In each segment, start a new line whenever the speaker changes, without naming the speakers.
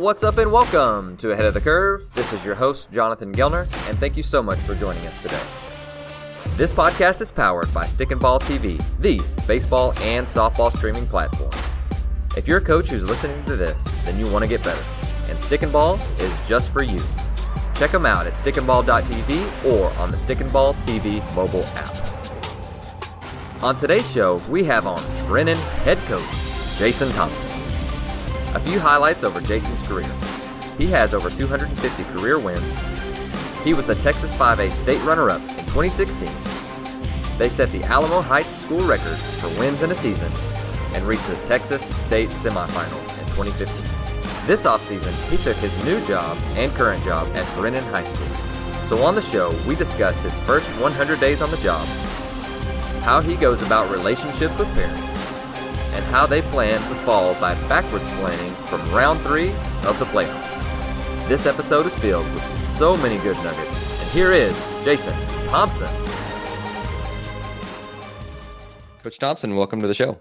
What's up and welcome to Ahead of the Curve. This is your host, Jonathan Gelner, and thank you so much for joining us today. This podcast is powered by Stick and Ball TV, the baseball and softball streaming platform. If you're a coach who's listening to this, then you want to get better, and Stick and Ball is just for you. Check them out at stickandball.tv or on the Stick and Ball TV mobile app. On today's show, we have on Brennan head coach Jason Thompson. A few highlights over Jason's career. He has over 250 career wins. He was the Texas 5A state runner-up in 2016. They set the Alamo Heights school record for wins in a season and reached the Texas state semifinals in 2015. This offseason, he took his new job and current job at Brennan High School. So on the show, we discuss his first 100 days on the job, how he goes about relationships with parents, and how they plan to fall by backwards planning from round 3 of the playoffs. This episode is filled with so many good nuggets, and here is Jason Thompson. Coach Thompson, welcome to the show.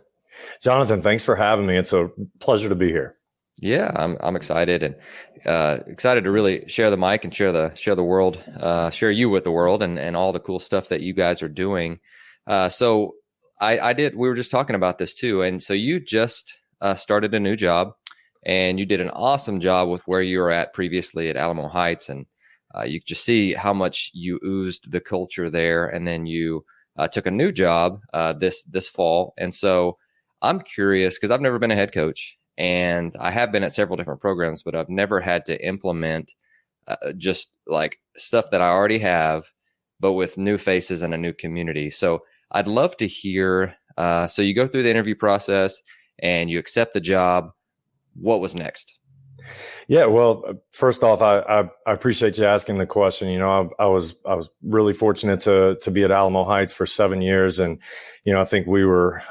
Jonathan, thanks for having me. It's a pleasure to be here.
Yeah, I'm excited and excited to really share the mic and share the world, share you with the world and all the cool stuff that you guys are doing. We were just talking about this too. And so you just started a new job and you did an awesome job with where you were at previously at Alamo Heights. And you just see how much you oozed the culture there. And then you took a new job this fall. And so I'm curious because I've never been a head coach and I have been at several different programs, but I've never had to implement just like stuff that I already have, but with new faces and a new community. So I'd love to hear, so you go through the interview process and you accept the job. What was next?
Yeah, well, first off, I appreciate you asking the question. You know, I was really fortunate to be at Alamo Heights for 7 years. And, you know, I think we were,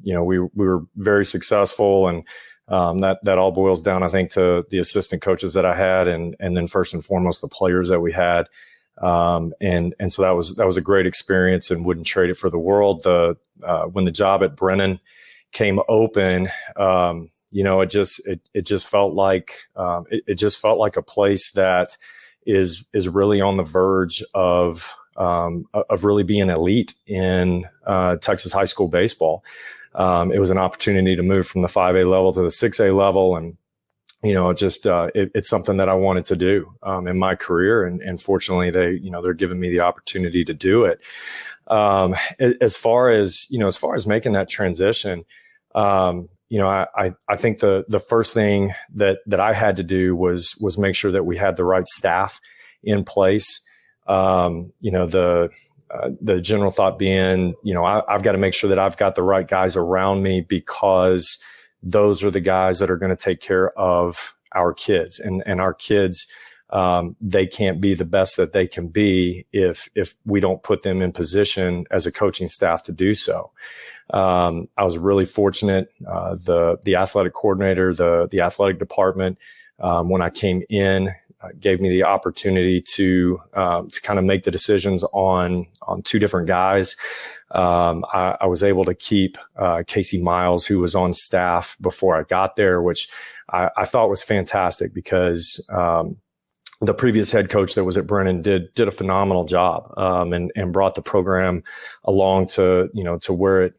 we were very successful. And that all boils down, I think, to the assistant coaches that I had and then first and foremost, the players that we had. And so that was a great experience and wouldn't trade it for the world. When the job at Brennan came open, it just felt like a place that is really on the verge of really being elite in Texas high school baseball. It was an opportunity to move from the 5A level to the 6A level, and it's something that I wanted to do in my career, and fortunately, they're giving me the opportunity to do it. As far as making that transition, I think the first thing that I had to do was make sure that we had the right staff in place. The general thought being, I've got to make sure that I've got the right guys around me because those are the guys that are going to take care of our kids and our kids. They can't be the best that they can be if we don't put them in position as a coaching staff to do so. I was really fortunate. The athletic coordinator, the athletic department, when I came in, gave me the opportunity to kind of make the decisions on 2 different guys. I was able to keep Casey Miles, who was on staff before I got there, which I thought was fantastic because the previous head coach that was at Brennan did a phenomenal job and brought the program along to where it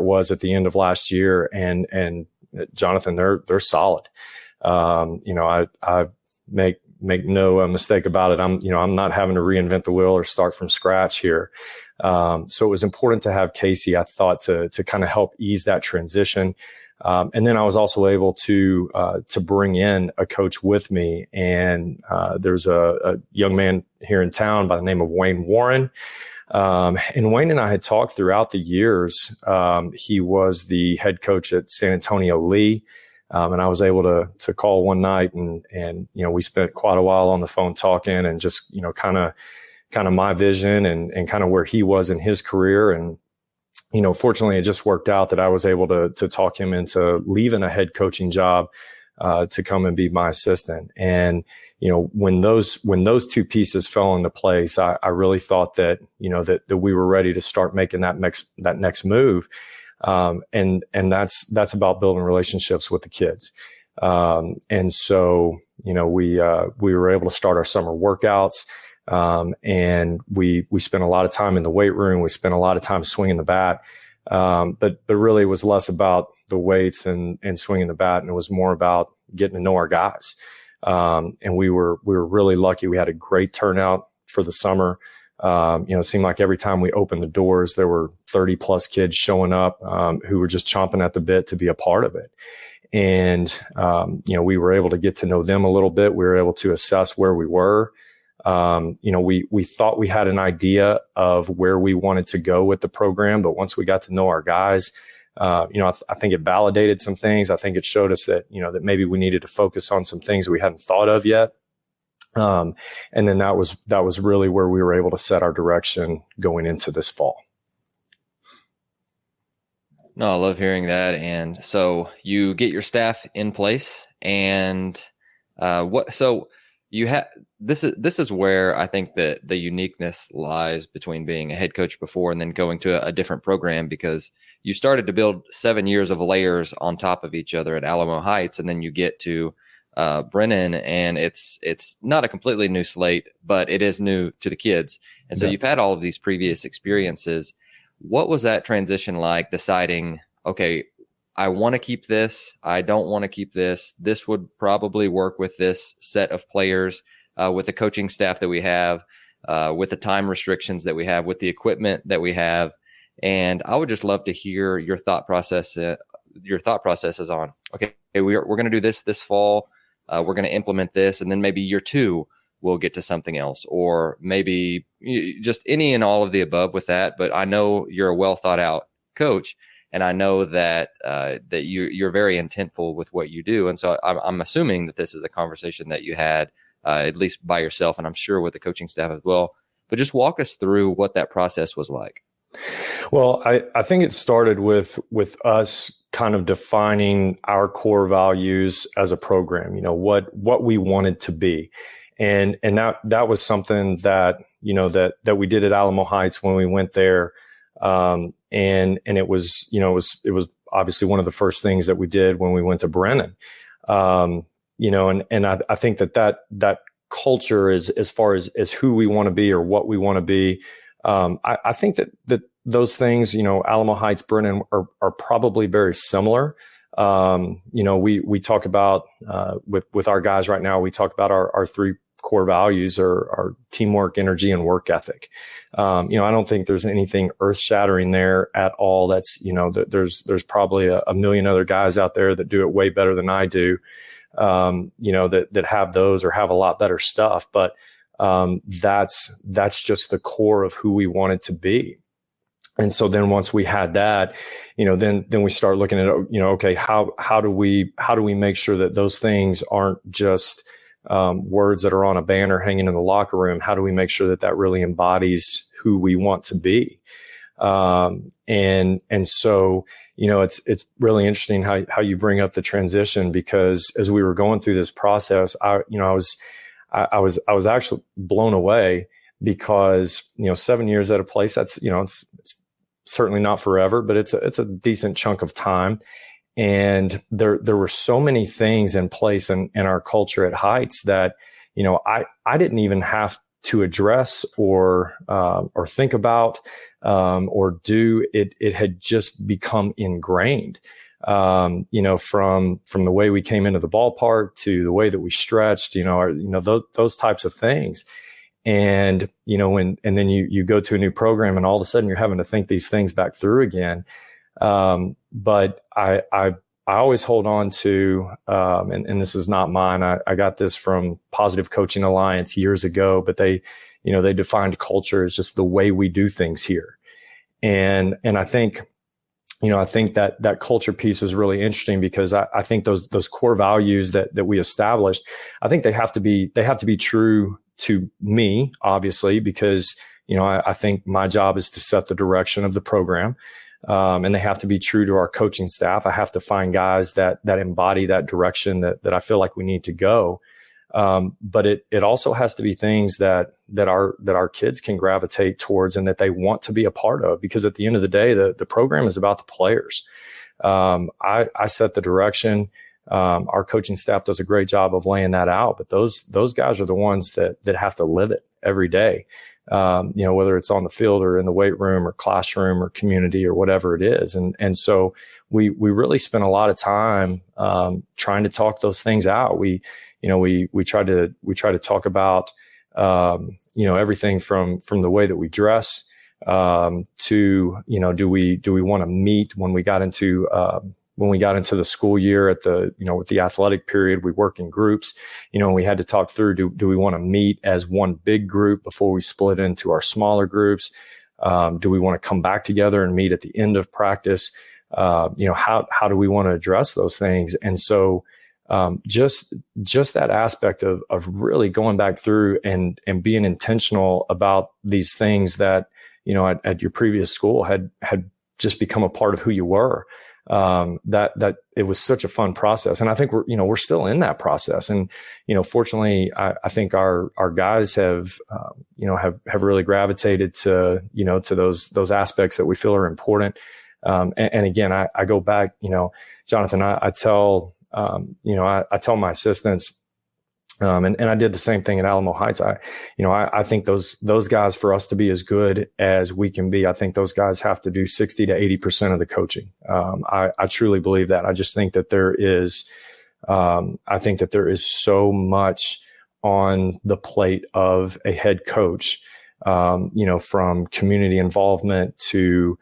was at the end of last year. And Jonathan, they're solid. I make no mistake about it. I'm not having to reinvent the wheel or start from scratch here. So it was important to have Casey, I thought, to kind of help ease that transition. And then I was also able to bring in a coach with me. And there's a young man here in town by the name of Wayne Warren. And Wayne and I had talked throughout the years. He was the head coach at San Antonio Lee. And I was able to call one night and we spent quite a while on the phone talking and just, kind of my vision and kind of where he was in his career. And, fortunately it just worked out that I was able to talk him into leaving a head coaching job, to come and be my assistant. And, when those 2 pieces fell into place, I really thought that, that we were ready to start making that next move. And that's about building relationships with the kids. And so, we were able to start our summer workouts. And we spent a lot of time in the weight room. We spent a lot of time swinging the bat. But really it was less about the weights and swinging the bat. And it was more about getting to know our guys. And we were really lucky. We had a great turnout for the summer. It seemed like every time we opened the doors, there were 30 plus kids showing up, who were just chomping at the bit to be a part of it. And, we were able to get to know them a little bit. We were able to assess where we were. We thought we had an idea of where we wanted to go with the program, but once we got to know our guys, I think it validated some things. I think it showed us that, that maybe we needed to focus on some things we hadn't thought of yet. And then that was really where we were able to set our direction going into this fall.
No, I love hearing that. And so you get your staff in place, and this is where I think that the uniqueness lies between being a head coach before and then going to a different program, because you started to build 7 years of layers on top of each other at Alamo Heights, and then you get to Brennan, and it's not a completely new slate, but it is new to the kids. And so You've had all of these previous experiences. What was that transition like, deciding, okay, I want to keep this, I don't want to keep this, this would probably work with this set of players, with the coaching staff that we have, with the time restrictions that we have, with the equipment that we have. And I would just love to hear your thought processes on, okay, we're going to do this fall. We're going to implement this, and then maybe year 2 we'll get to something else, or maybe just any and all of the above with that. But I know you're a well thought out coach, and I know that you're very intentful with what you do. And so I'm assuming that this is a conversation that you had at least by yourself, and I'm sure with the coaching staff as well. But just walk us through what that process was like.
Well, I think it started with us kind of defining our core values as a program, what we wanted to be. And that was something that, that we did at Alamo Heights when we went there. And it was, it was obviously one of the first things that we did when we went to Brennan. And I think that culture is, as far as who we want to be or what we want to be. I think that those things, Alamo Heights, Brennan are probably very similar. We talk about, with our guys right now, we talk about our 3 core values are teamwork, energy, and work ethic. I don't think there's anything earth shattering there at all. That's, there's probably a million other guys out there that do it way better than I do. That have those or have a lot better stuff. But, that's just the core of who we wanted to be. And so then once we had that, then we start looking at, okay, how do we make sure that those things aren't just, words that are on a banner hanging in the locker room? How do we make sure that really embodies who we want to be? And so, it's really interesting how you bring up the transition, because as we were going through this process, I was actually blown away, because, 7 years at a place, that's, it's certainly not forever, but it's a decent chunk of time. And there were so many things in place in our culture at Heights that, I didn't even have to address or think about, or do it. It had just become ingrained. From the way we came into the ballpark to the way that we stretched, those types of things. And, and then you go to a new program, and all of a sudden you're having to think these things back through again. But I always hold on to, and this is not mine. I got this from Positive Coaching Alliance years ago, but they defined culture as just the way we do things here. And I think, that culture piece is really interesting, because I think those core values that we established, I think they have to be true to me, obviously, because, I think my job is to set the direction of the program. And they have to be true to our coaching staff. I have to find guys that embody that direction that I feel like we need to go. But it also has to be things that our kids can gravitate towards and that they want to be a part of, because at the end of the day, the program is about the players. I set the direction. Our coaching staff does a great job of laying that out, but those guys are the ones that have to live it every day. Whether it's on the field or in the weight room or classroom or community or whatever it is. And so we really spent a lot of time, trying to talk those things out. We try to talk about, everything from the way that we dress, to, do we want to meet when we got into the school year with the athletic period, we work in groups, and we had to talk through, do we want to meet as one big group before we split into our smaller groups? Do we want to come back together and meet at the end of practice? How do we want to address those things? And so, just that aspect of really going back through and being intentional about these things that, at your previous school had just become a part of who you were. That it was such a fun process. And I think we're still in that process. And, fortunately, I think our guys have really gravitated to those aspects that we feel are important. And again, I go back, Jonathan, I tell my assistants, and I did the same thing at Alamo Heights. I think those guys, for us to be as good as we can be, I think those guys have to do 60 to 80% of the coaching. I truly believe that. I just think that there is so much on the plate of a head coach, from community involvement to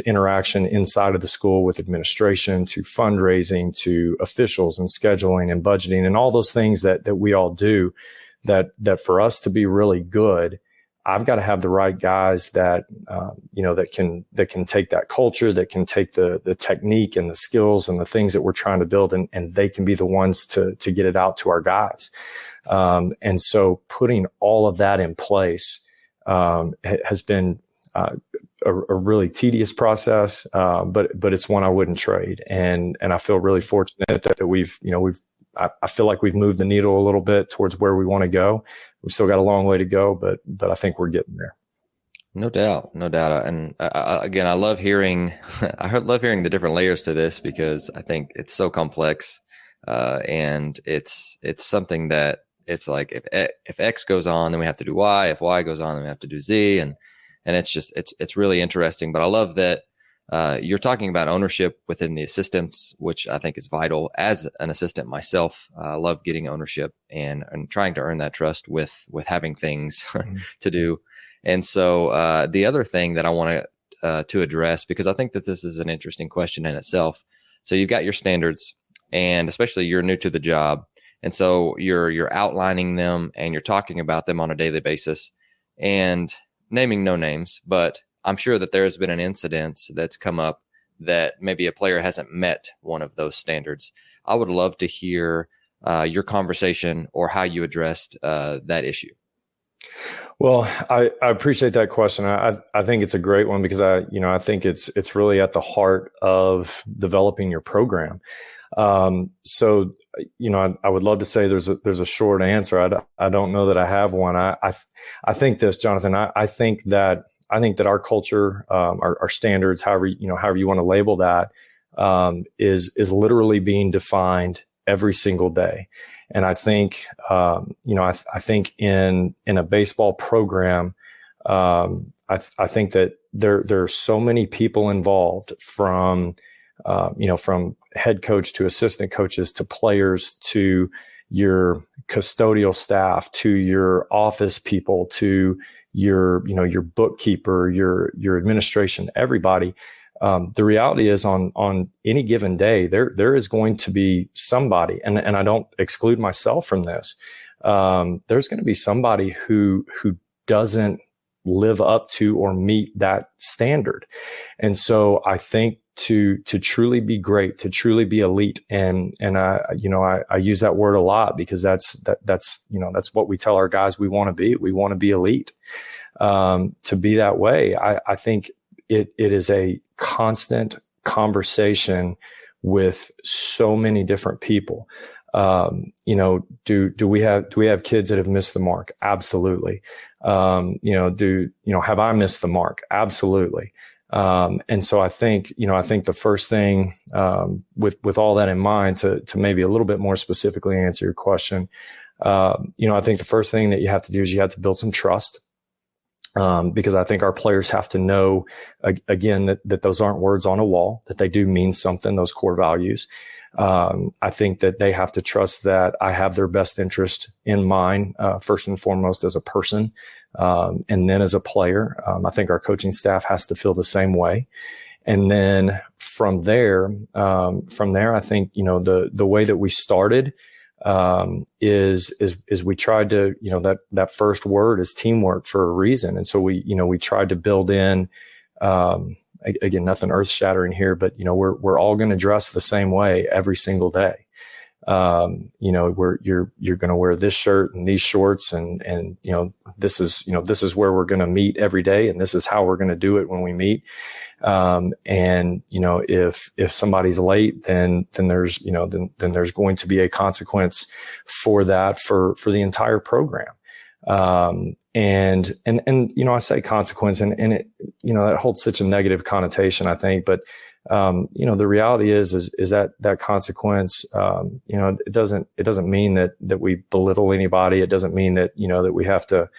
interaction inside of the school with administration, to fundraising, to officials and scheduling and budgeting and all those things that we all do, that for us to be really good, I've got to have the right guys that can take that culture, that can take the technique and the skills and the things that we're trying to build, and they can be the ones to get it out to our guys. And so putting all of that in place has been a really tedious process, but it's one I wouldn't trade. And I feel really fortunate that I feel like we've moved the needle a little bit towards where we want to go. We've still got a long way to go, but I think we're getting there.
No doubt. And again, I love hearing the different layers to this, because I think it's so complex. And it's something that it's like, if X goes on, then we have to do Y. If Y goes on, then we have to do Z. And it's really interesting. But I love that you're talking about ownership within the assistants, which I think is vital. As an assistant myself, I love getting ownership and trying to earn that trust with having things to do. And so the other thing that I want to address, because I think that this is an interesting question in itself. So you've got your standards, and especially you're new to the job. And so you're outlining them and you're talking about them on a daily basis, and naming no names, but I'm sure that there has been an incident that's come up that maybe a player hasn't met one of those standards. I would love to hear your conversation or how you addressed that issue.
Well, I appreciate that question. I think it's a great one, because I think it's really at the heart of developing your program. So, I would love to say there's a short answer. I don't know that I have one. I think this, Jonathan, I think that our culture, our standards, however you want to label that, is literally being defined every single day. And I think, I think in a baseball program, I think that there are so many people involved, from head coach to assistant coaches to players to your custodial staff to your office people to your bookkeeper, your administration, everybody. The reality is on any given day, there is going to be somebody, and I don't exclude myself from this. There's going to be somebody who doesn't live up to or meet that standard. And so I think to truly be great, to truly be elite. And I use that word a lot, because that's what we tell our guys we want to be. We want to be elite. To be that way, I think it is a constant conversation with so many different people. Do we have kids that have missed the mark? Absolutely. Have I missed the mark? Absolutely. And so I think the first thing, with all that in mind, to maybe a little bit more specifically answer your question, I think the first thing that you have to do is you have to build some trust. Because I think our players have to know, again, that those aren't words on a wall, that they do mean something, those core values. I think that they have to trust that I have their best interest in mind, first and foremost as a person, and then as a player. I think our coaching staff has to feel the same way. And then from there, I think, the way that we started, is we tried to, that first word is teamwork for a reason. And so we tried to build in, again, nothing earth shattering here, but, we're all going to dress the same way every single day. You're going to wear this shirt and these shorts and, this is where we're going to meet every day. And this is how we're going to do it when we meet. If somebody's late, then there's going to be a consequence for that for the entire program. I say consequence and it, that holds such a negative connotation, I think, but, the reality is that consequence, it doesn't mean that we belittle anybody. It doesn't mean that, that we have to,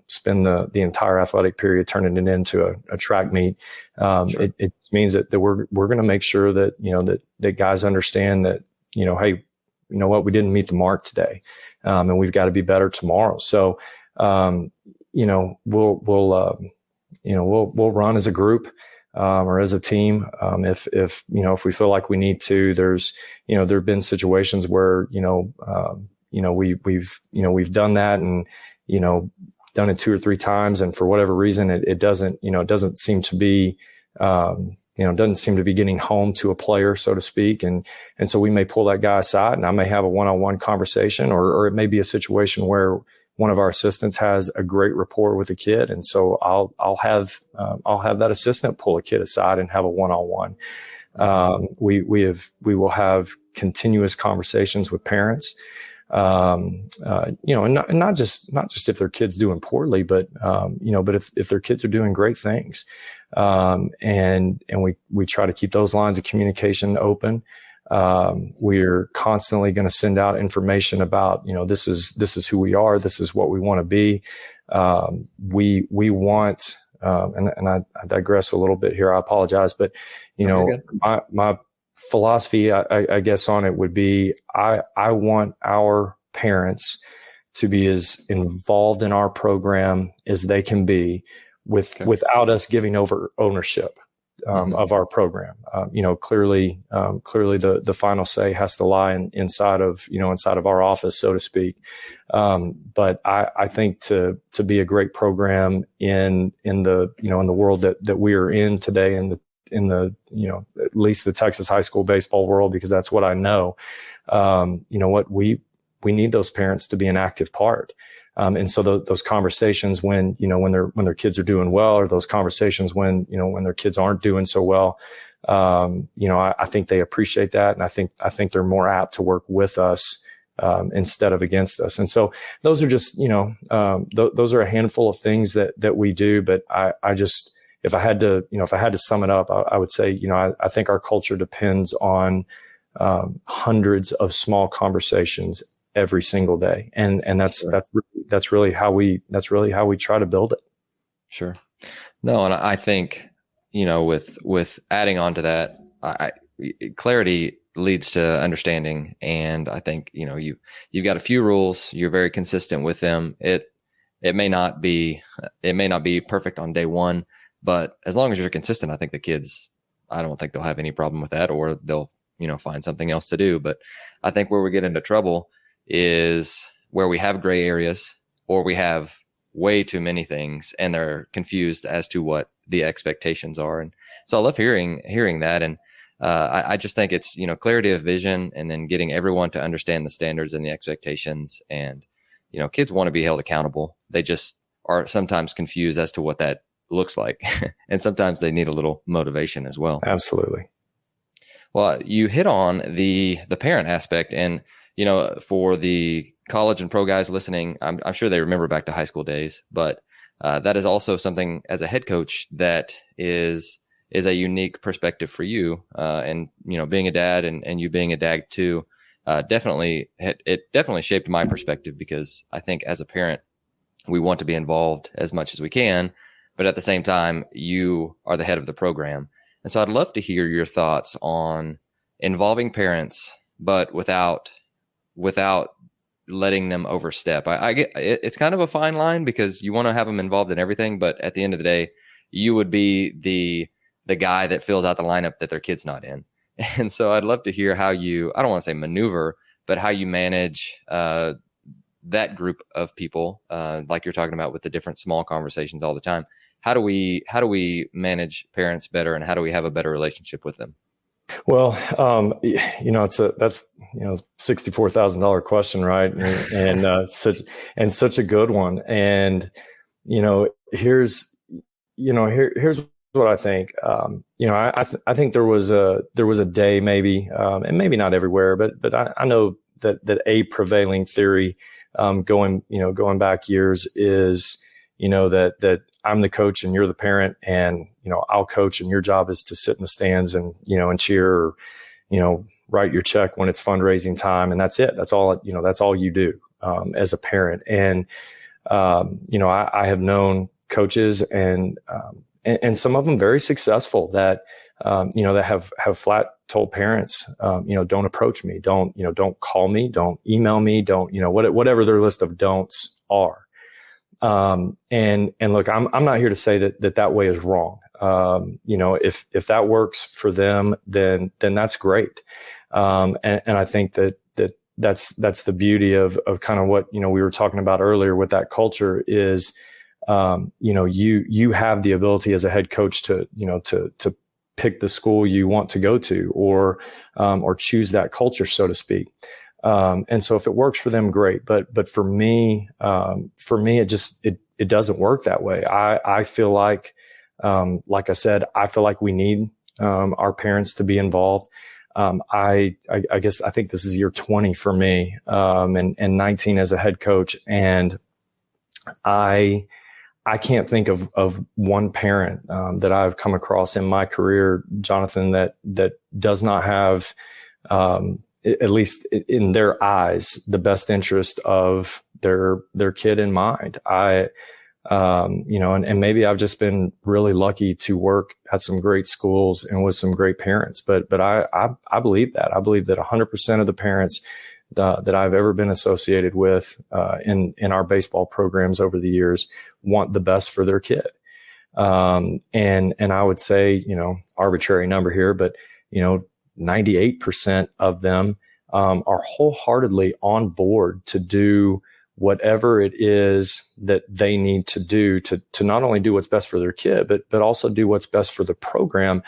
spend the entire athletic period turning it into a track meet. Sure. It means that we're going to make sure that, that guys understand that, hey, we didn't meet the mark today. And we've got to be better tomorrow. So, we'll run as a group, or as a team. If we feel like we need to. There's, there've been situations where, we've done that and, done it 2 or 3 times. And for whatever reason, it doesn't seem to be, doesn't seem to be getting home to a player, so to speak. And so we may pull that guy aside and I may have a one-on-one conversation, or it may be a situation where one of our assistants has a great rapport with a kid. And so I'll have that assistant pull a kid aside and have a one-on-one. We will have continuous conversations with parents. And not just if their kid's doing poorly, but if their kids are doing great things. And we try to keep those lines of communication open. We're constantly going to send out information about, this is who we are. This is what we want to be. We want, and I digress a little bit here. I apologize, but my philosophy, I guess on it would be, I want our parents to be as involved in our program as they can be without us giving over ownership, of our program. Clearly the final say has to lie inside of our office, so to speak. But I think to be a great program in the world that we are in today, in the at least the Texas high school baseball world, because that's what I know. We need those parents to be an active part. And so those conversations when their kids are doing well, or those conversations when their kids aren't doing so well, I think they appreciate that. And I think they're more apt to work with us, instead of against us. And so those are just, those are a handful of things that we do. But I just, if I had to sum it up, I would say, I think our culture depends on hundreds of small conversations every single day, and that's really how we try to build it.
Sure. No, and I think with adding on to that, clarity leads to understanding, and I think you've got a few rules. You're very consistent with them. It may not be perfect on day one. But as long as you're consistent, I think the kids, I don't think they'll have any problem with that, or they'll, find something else to do. But I think where we get into trouble is where we have gray areas, or we have way too many things and they're confused as to what the expectations are. And so I love hearing that. And I just think it's, clarity of vision, and then getting everyone to understand the standards and the expectations. And, kids want to be held accountable. They just are sometimes confused as to what that looks like. And sometimes they need a little motivation as well.
Absolutely.
Well, you hit on the parent aspect, and, for the college and pro guys listening, I'm sure they remember back to high school days, but that is also something as a head coach that is a unique perspective for you. And, being a dad and you being a dad too, definitely shaped my perspective, because I think as a parent, we want to be involved as much as we can, but at the same time, you are the head of the program. And so I'd love to hear your thoughts on involving parents, but without letting them overstep. I get it's kind of a fine line, because you want to have them involved in everything, but at the end of the day, you would be the guy that fills out the lineup that their kid's not in. And so I'd love to hear how you, I don't want to say maneuver, but how you manage that group of people, like you're talking about with the different small conversations all the time. How do we manage parents better, and how do we have a better relationship with them?
Well, that's $64,000 question, right? And such a good one. And here's what I think. I think there was a day, maybe, and maybe not everywhere, but I know that a prevailing theory, going back years, is that I'm the coach and you're the parent, and I'll coach and your job is to sit in the stands and and cheer, or write your check when it's fundraising time, and that's it. That's all you do as a parent. And I have known coaches and some of them very successful that that have flat told parents, don't approach me, don't call me, don't email me, don't whatever their list of don'ts are. And look, I'm not here to say that way is wrong. If that works for them, then that's great. And I think that's the beauty of kind of what, we were talking about earlier with that culture is, you have the ability as a head coach to pick the school you want to go to, or choose that culture, so to speak. And so if it works for them, great. But for me, it doesn't work that way. I feel like I said, I feel like we need, our parents to be involved. I guess I think this is year 20 for me, and 19 as a head coach. And I can't think of one parent, that I've come across in my career, Jonathan, that does not have, at least in their eyes, the best interest of their kid in mind. And maybe I've just been really lucky to work at some great schools and with some great parents, but I believe that. I believe that 100% of the parents that I've ever been associated with, in our baseball programs over the years want the best for their kid. And I would say, arbitrary number here, but, 98% of them, are wholeheartedly on board to do whatever it is that they need to do to not only do what's best for their kid, but also do what's best for the program.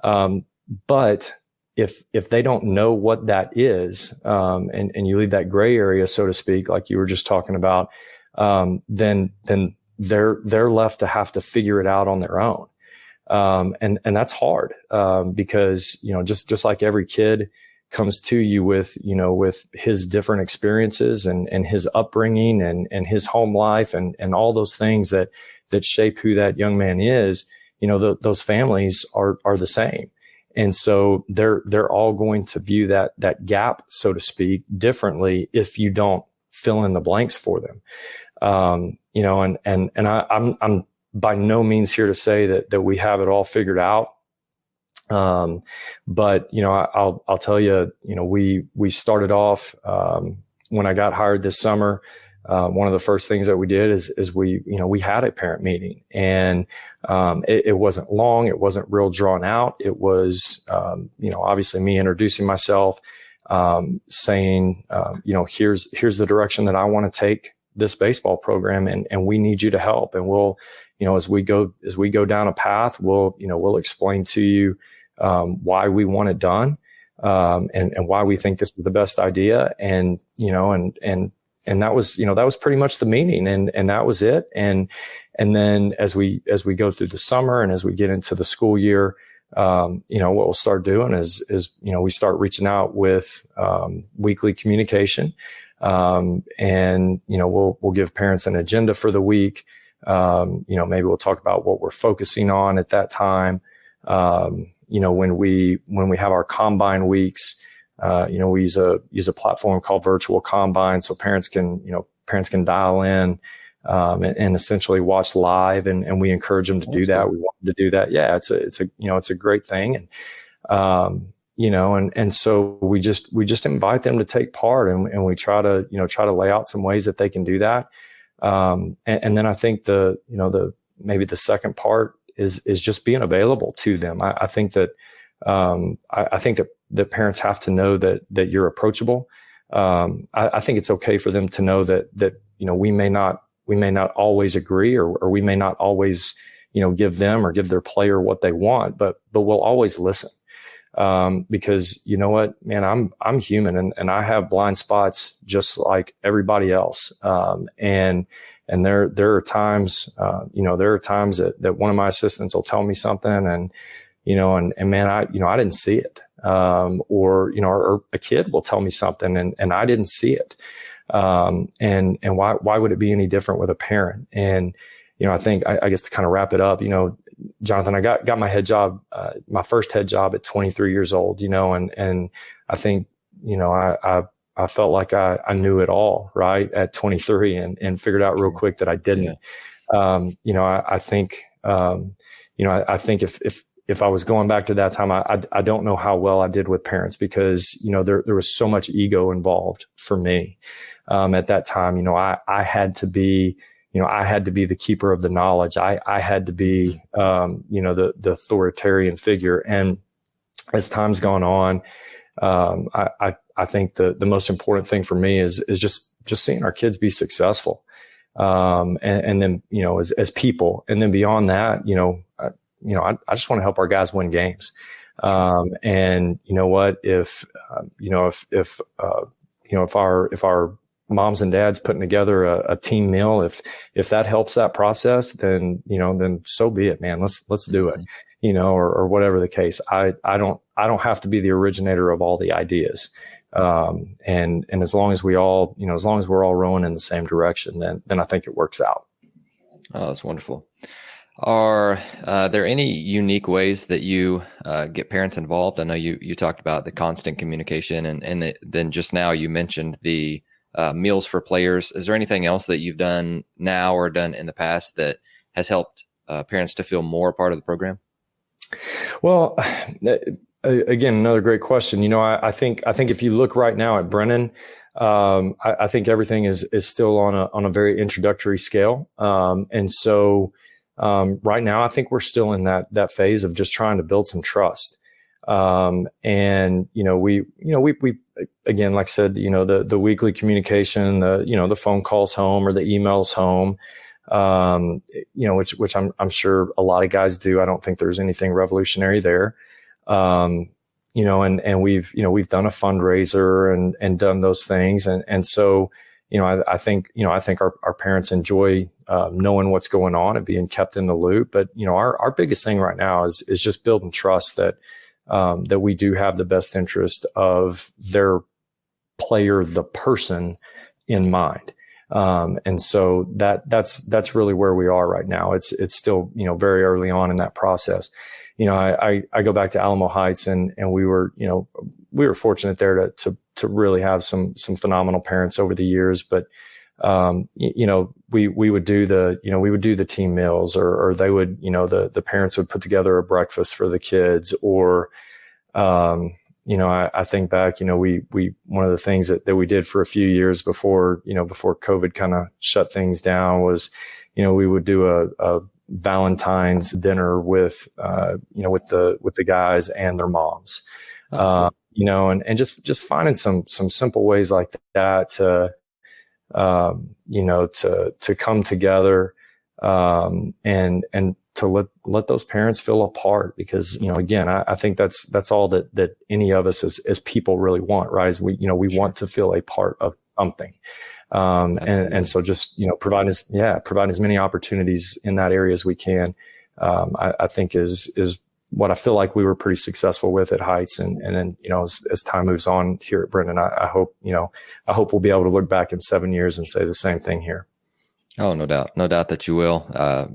But if they don't know what that is, and you leave that gray area, so to speak, like you were just talking about, then they're left to have to figure it out on their own. And that's hard, because, just like every kid comes to you with his different experiences and his upbringing and his home life and all those things that shape who that young man is, those families are the same. And so they're all going to view that gap, so to speak, differently if you don't fill in the blanks for them. And I'm by no means here to say that we have it all figured out. But I'll tell you, we started off, when I got hired this summer. One of the first things that we did is we had a parent meeting, and, it wasn't long. It wasn't real drawn out. It was, obviously me introducing myself, saying, here's the direction that I want to take this baseball program, and we need you to help. And we'll, as we go down a path, we'll explain to you, why we want it done, and why we think this is the best idea. And that was pretty much the meeting, and that was it. And then as we go through the summer and as we get into the school year, what we'll start doing is we start reaching out with, weekly communication. And we'll give parents an agenda for the week. Maybe we'll talk about what we're focusing on at that time. When we have our combine weeks, we use a platform called Virtual Combine, so parents can dial in and essentially watch live, and we encourage them to do that. We want them to do that. Yeah, it's a great thing, and so we just invite them to take part, and we try to lay out some ways that they can do that. And then I think maybe the second part is just being available to them. I think that the parents have to know that you're approachable. I think it's okay for them to know that we may not always agree, or we may not always give them or give their player what they want, but we'll always listen. Because you know what, man, I'm human, and I have blind spots just like everybody else. And there are times, that one of my assistants will tell me something, and man, I didn't see it. Or a kid will tell me something, and I didn't see it. And why would it be any different with a parent? And, I think, I guess to kind of wrap it up, Jonathan, I got my head job, my first head job at 23 years old, and I think, I felt like I knew it all right at 23, and figured out real quick that I didn't. Yeah. I think if I was going back to that time, I don't know how well I did with parents, because, there was so much ego involved for me. At that time, I had to be, I had to be the keeper of the knowledge. I had to be, the authoritarian figure. And as time's gone on, I think the most important thing for me is just seeing our kids be successful. And then, as people, and then beyond that, I just want to help our guys win games. And you know what, if our moms and dads putting together a team meal, if that helps that process, then so be it, man. Let's do it, or whatever the case. I don't have to be the originator of all the ideas. And as long as we all, as long as we're all rowing in the same direction, then I think it works out.
Oh, that's wonderful. Are there any unique ways that you get parents involved? I know you talked about the constant communication, and then just now you mentioned the meals for players. Is there anything else that you've done now or done in the past that has helped parents to feel more a part of the program?
Well, again, another great question. I think if you look right now at Brennan, I think everything is still on a very introductory scale. And so right now, I think we're still in that phase of just trying to build some trust. And we again, like I said, the weekly communication, the phone calls home or the emails home, which I'm sure a lot of guys do. I don't think there's anything revolutionary there. And we've done a fundraiser and done those things. And so, I think our parents enjoy, knowing what's going on and being kept in the loop. But, our biggest thing right now is just building trust that we do have the best interest of their player, the person, in mind. And so that's really where we are right now. It's still, very early on in that process. I go back to Alamo Heights, and we were fortunate there to really have some phenomenal parents over the years. But, we would do the team meals, or they would, the parents would put together a breakfast for the kids, or, I think back, we one of the things that we did for a few years before COVID kind of shut things down was, we would do a Valentine's dinner with the guys and their moms, and just finding some simple ways like that to come together, and to let those parents feel a part, because, again, I think that's all that any of us as people really want, right? Is we want to feel a part of something. And so just, provide as many opportunities in that area as we can, I think is what I feel like we were pretty successful with at Heights. And then, as time moves on here at Brennan, I hope we'll be able to look back in 7 years and say the same thing here.
Oh, no doubt that you will.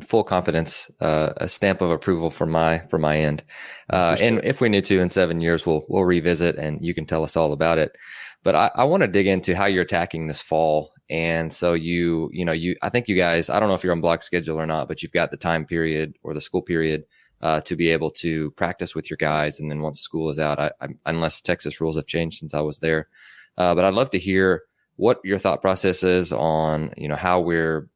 Full confidence, a stamp of approval from my end. And if we need to in 7 years, we'll revisit and you can tell us all about it. But I want to dig into how you're attacking this fall. And so I think you guys, I don't know if you're on block schedule or not, but you've got the time period or the school period to be able to practice with your guys. And then once school is out, unless Texas rules have changed since I was there. But I'd love to hear what your thought process is on, how we're,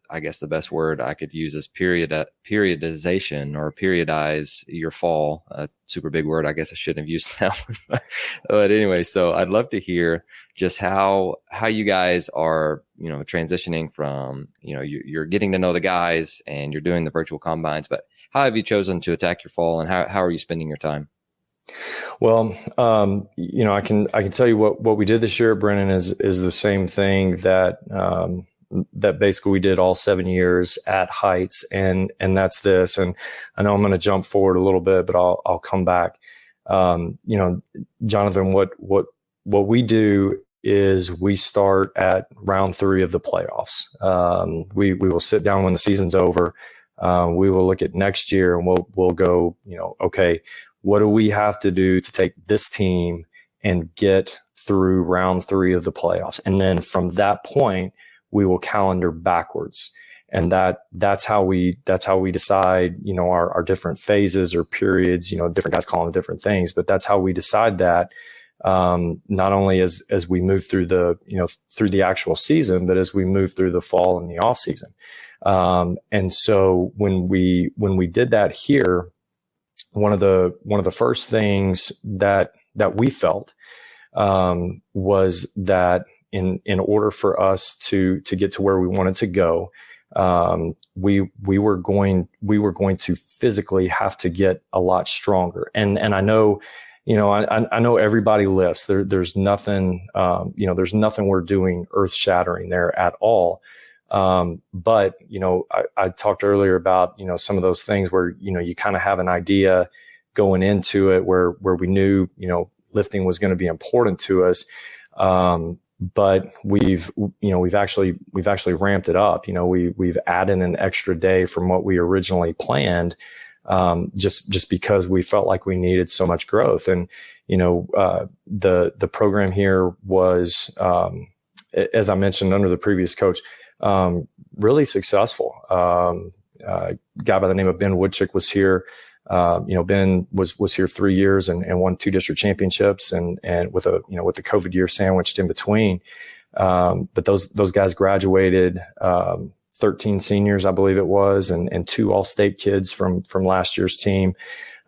I guess the best word I could use is periodization or periodize your fall. A super big word. I guess I shouldn't have used that one. But anyway, so I'd love to hear just how you guys are, transitioning from, you're getting to know the guys and you're doing the virtual combines, but how have you chosen to attack your fall and how are you spending your time?
Well, I can tell you what we did this year at Brennan is the same thing that basically we did all 7 years at Heights, and that's this. And I know I'm going to jump forward a little bit, but I'll come back. Jonathan, what we do is we start at round 3 of the playoffs. We will sit down when the season's over. We will look at next year and we'll go, okay, what do we have to do to take this team and get through round 3 of the playoffs? And then from that point, we will calendar backwards. And that's how we decide, our different phases or periods, different guys call them different things, but that's how we decide that. Not only as we move through through the actual season, but as we move through the fall and the off season. And so when we did that here, one of the first things that we felt, was that in order for us to get to where we wanted to go, we were going to physically have to get a lot stronger. And I know, I know everybody lifts. There's nothing, there's nothing we're doing earth shattering there at all. But I talked earlier about, some of those things where, you kind of have an idea going into it where we knew, lifting was going to be important to us. But we've actually ramped it up. We've added an extra day from what we originally planned, just because we felt like we needed so much growth. And, the program here was, as I mentioned under the previous coach, really successful. A guy by the name of Ben Woodchick was here. Ben was here 3 years and won 2 district championships and with the COVID year sandwiched in between. But those guys graduated, 13 seniors, I believe it was, and 2 all-state kids from last year's team.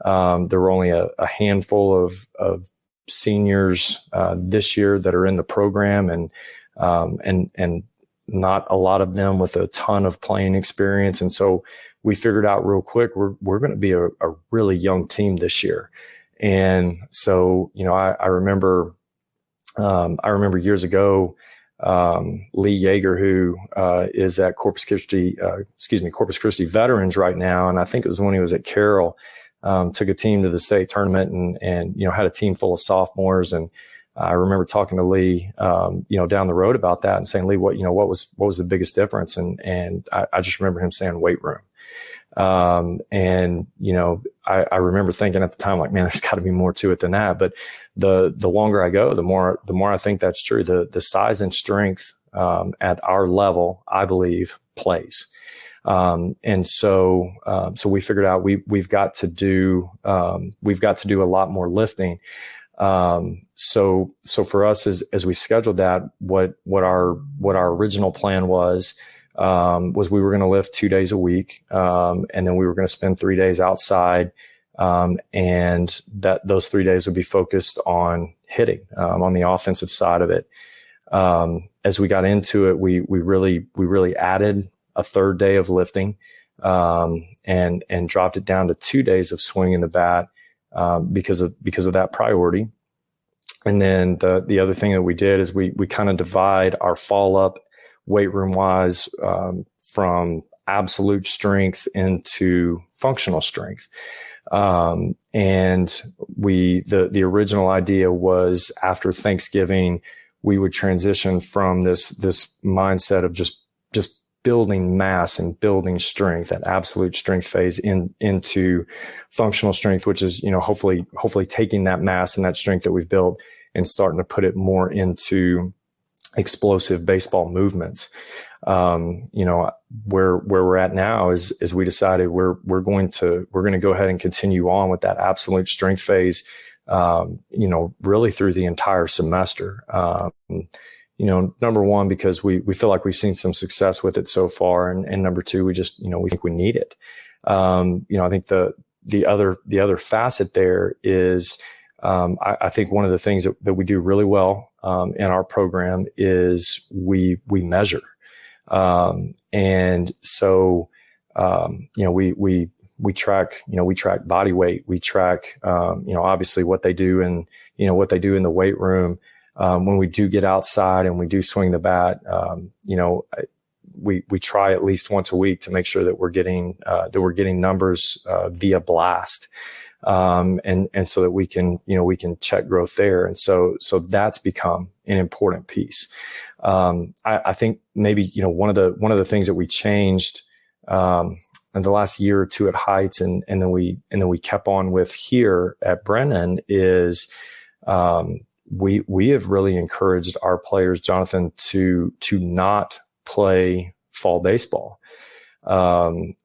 There were only a handful of seniors, this year that are in the program and not a lot of them with a ton of playing experience. And so we figured out real quick, we're going to be a really young team this year. And so, I remember years ago, Lee Yeager, who, is at Corpus Christi Veterans right now. And I think it was when he was at Carroll, took a team to the state tournament and had a team full of sophomores. And I remember talking to Lee, down the road about that and saying, Lee, what was the biggest difference? And I just remember him saying weight room. I remember thinking at the time, like, man, there's got to be more to it than that. But the longer I go, the more I think that's true. The size and strength, at our level, I believe, plays. So we figured out we've got to do a lot more lifting. So for us, as we scheduled that, what our original plan was we were going to lift 2 days a week. And then we were going to spend 3 days outside. And that those 3 days would be focused on hitting, on the offensive side of it. As we got into it, we really added a third day of lifting, and dropped it down to 2 days of swinging the bat, because of that priority. And then the other thing that we did is we kind of divide our fall up weight room wise, from absolute strength into functional strength. And the original idea was after Thanksgiving, we would transition from this mindset of just building mass and building strength, that absolute strength phase into functional strength, which is, hopefully taking that mass and that strength that we've built and starting to put it more into explosive baseball movements. Where we're at now is we decided we're going to go ahead and continue on with that absolute strength phase, really through the entire semester. Number one, because we feel like we've seen some success with it so far. And number two, we just, we think we need it. I think the other facet there is, I think one of the things that we do really well, in our program is we measure. And so, we track body weight, we track, obviously what they do and, what they do in the weight room. When we do get outside and we do swing the bat, we try at least once a week to make sure that we're getting numbers, via blast. And so that we can check growth there. And so that's become an important piece. I think maybe, one of the things that we changed, in the last year or two at Heights and then we kept on with here at Brennan is, we have really encouraged our players, Jonathan, to not play fall baseball,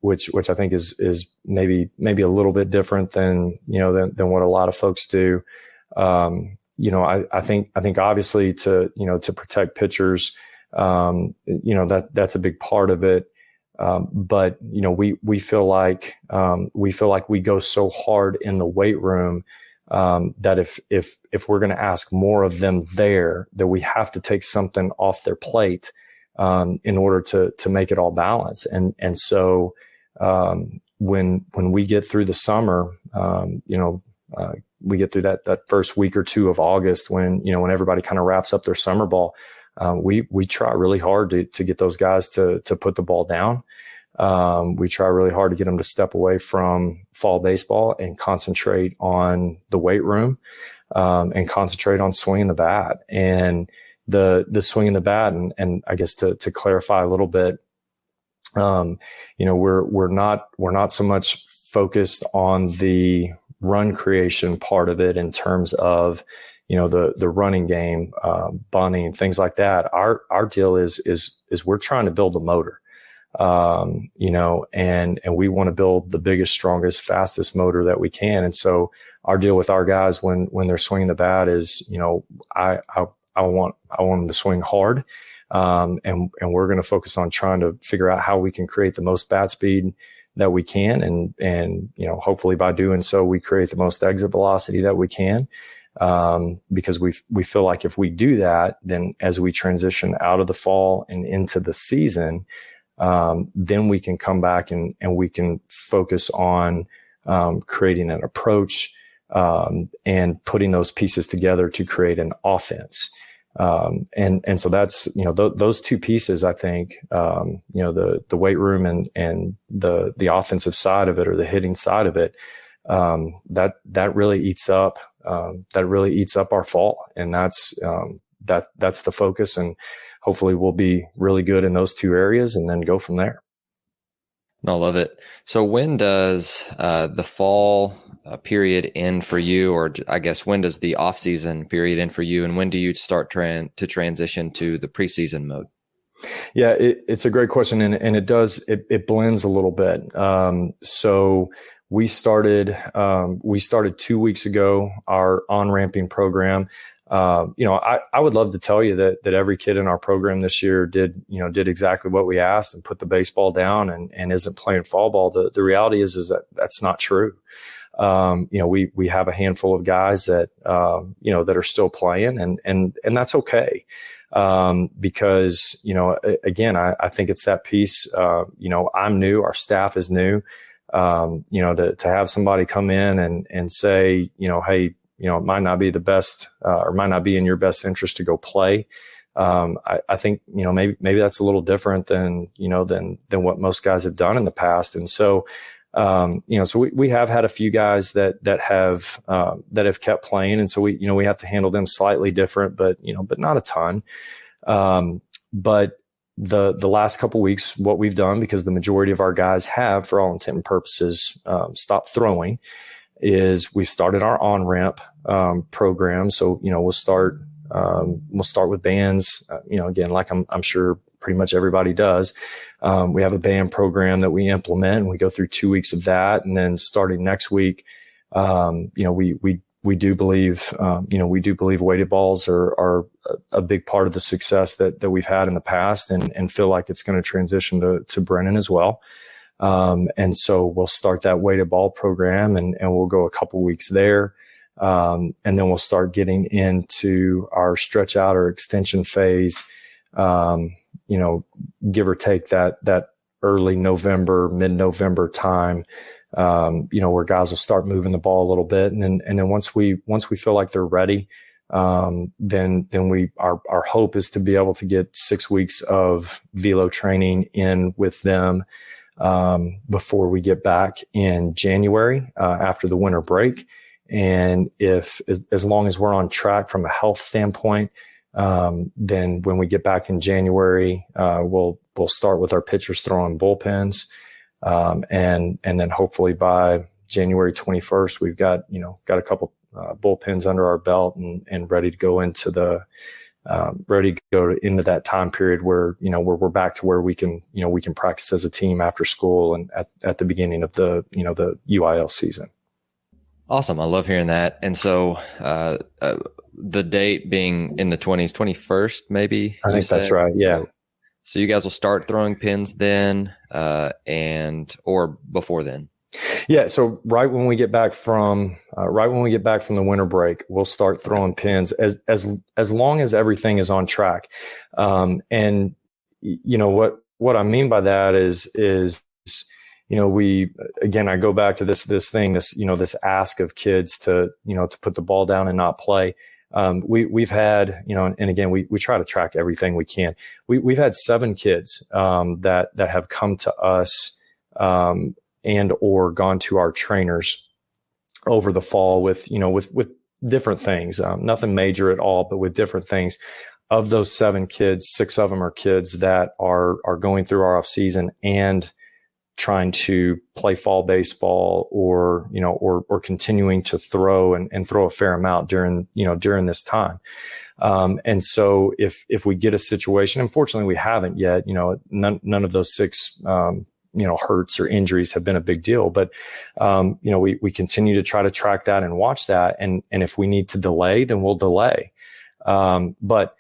which I think is maybe a little bit different than what a lot of folks do. I think obviously to protect pitchers, that's a big part of it. But we feel like we go so hard in the weight room, that if we're going to ask more of them there, that we have to take something off their plate, in order to make it all balance. And so, when we get through the summer, we get through that first week or two of August when everybody kind of wraps up their summer ball, we try really hard to get those guys to put the ball down. We try really hard to get them to step away from fall baseball and concentrate on the weight room, and concentrate on swinging the bat and the swinging the bat. And I guess to clarify a little bit, we're not so much focused on the run creation part of it in terms of, the running game, bunting, things like that. Our deal is we're trying to build a motor. And we want to build the biggest, strongest, fastest motor that we can. And so our deal with our guys when they're swinging the bat is, I want them to swing hard. And we're going to focus on trying to figure out how we can create the most bat speed that we can. And hopefully by doing so, we create the most exit velocity that we can. Because we feel like if we do that, then as we transition out of the fall and into the season, then we can come back and we can focus on, creating an approach, and putting those pieces together to create an offense. And so that's, those two pieces, I think, the weight room and the offensive side of it or the hitting side of it, that really eats up our fall. And that's the focus. And hopefully we'll be really good in those two areas and then go from there.
I love it. So when does the fall period end for you, or I guess when does the offseason period end for you, and when do you start to transition to the preseason mode?
Yeah, it's a great question, and it blends a little bit. So we started 2 weeks ago our on-ramping program. I would love to tell you that every kid in our program this year did exactly what we asked and put the baseball down and isn't playing fall ball. The reality is that that's not true. We have a handful of guys that are still playing and that's okay. Because, again, I think it's that piece, I'm new, our staff is new, to have somebody come in and say, hey, it might not be the best, or might not be in your best interest to go play. I think, maybe that's a little different than what most guys have done in the past. And so, so we have had a few guys that have kept playing. And so we have to handle them slightly different, but not a ton. But the last couple weeks, what we've done, because the majority of our guys have, for all intent and purposes, stopped throwing, is we started our on-ramp program. So, we'll start with bands, again, like I'm sure pretty much everybody does. We have a band program that we implement, and we go through 2 weeks of that. And then starting next week, we do believe weighted balls are a big part of the success that we've had in the past, and feel like it's going to transition to Brennan as well. And so we'll start that weighted ball program, and we'll go a couple weeks there. And then we'll start getting into our stretch out or extension phase, give or take that early November, mid-November time, where guys will start moving the ball a little bit. And then once we feel like they're ready, then our hope is to be able to get 6 weeks of velo training in with them, before we get back in January, after the winter break. And as long as we're on track from a health standpoint, then when we get back in January, we'll start with our pitchers throwing bullpens. And then hopefully by January 21st, we've got a couple bullpens under our belt and ready to go into into that time period where we're back to where we can practice as a team after school and at the beginning of the UIL season.
Awesome. I love hearing that. And so, the date being in the 21st, maybe.
I think that's right. Yeah.
So you guys will start throwing pins then, or before then?
Yeah. So right when we get back from the winter break, we'll start throwing pins as long as everything is on track. And what I mean by that is I go back to this ask of kids to put the ball down and not play. We've had, and again, we try to track everything we can. We've had 7 kids, that have come to us, and or gone to our trainers over the fall with different things, nothing major at all, but with different things. Of those 7 kids, 6 of them are kids that are going through our off season and trying to play fall baseball or continuing to throw and throw a fair amount during this time. And so if we get a situation, unfortunately we haven't yet, none of those 6, hurts or injuries have been a big deal, but, we continue to try to track that and watch that. And if we need to delay, then we'll delay. But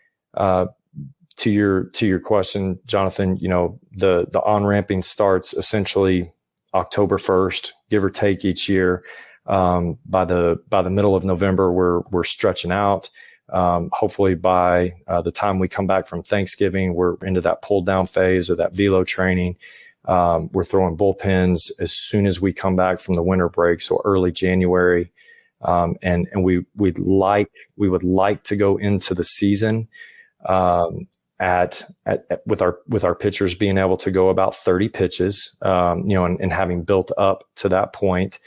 to your question, Jonathan, the on-ramping starts essentially October 1st, give or take each year. By the middle of November, we're stretching out. Hopefully by the time we come back from Thanksgiving, we're into that pull down phase or that velo training. We're throwing bullpens as soon as we come back from the winter break. So early January. And we would like to go into the season, with our pitchers being able to go about 30 pitches, and having built up to that point.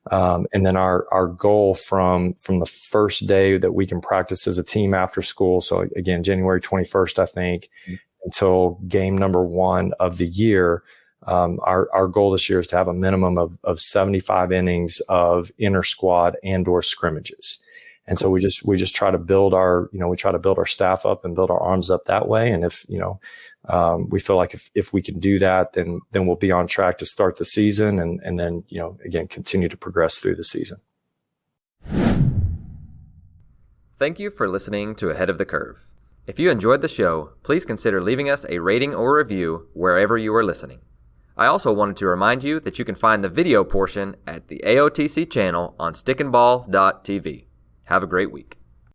And then our goal from the first day that we can practice as a team after school. So again, January 21st, I think, until game number 1 of the year. Our goal this year is to have a minimum of 75 innings of inter squad and or scrimmages. And so we just try to build our staff up and build our arms up that way. And if, we feel like if we can do that, then we'll be on track to start the season and then, again, continue to progress through the season.
Thank you for listening to Ahead of the Curve. If you enjoyed the show, please consider leaving us a rating or review wherever you are listening. I also wanted to remind you that you can find the video portion at the AOTC channel on stickandball.tv. Have a great week.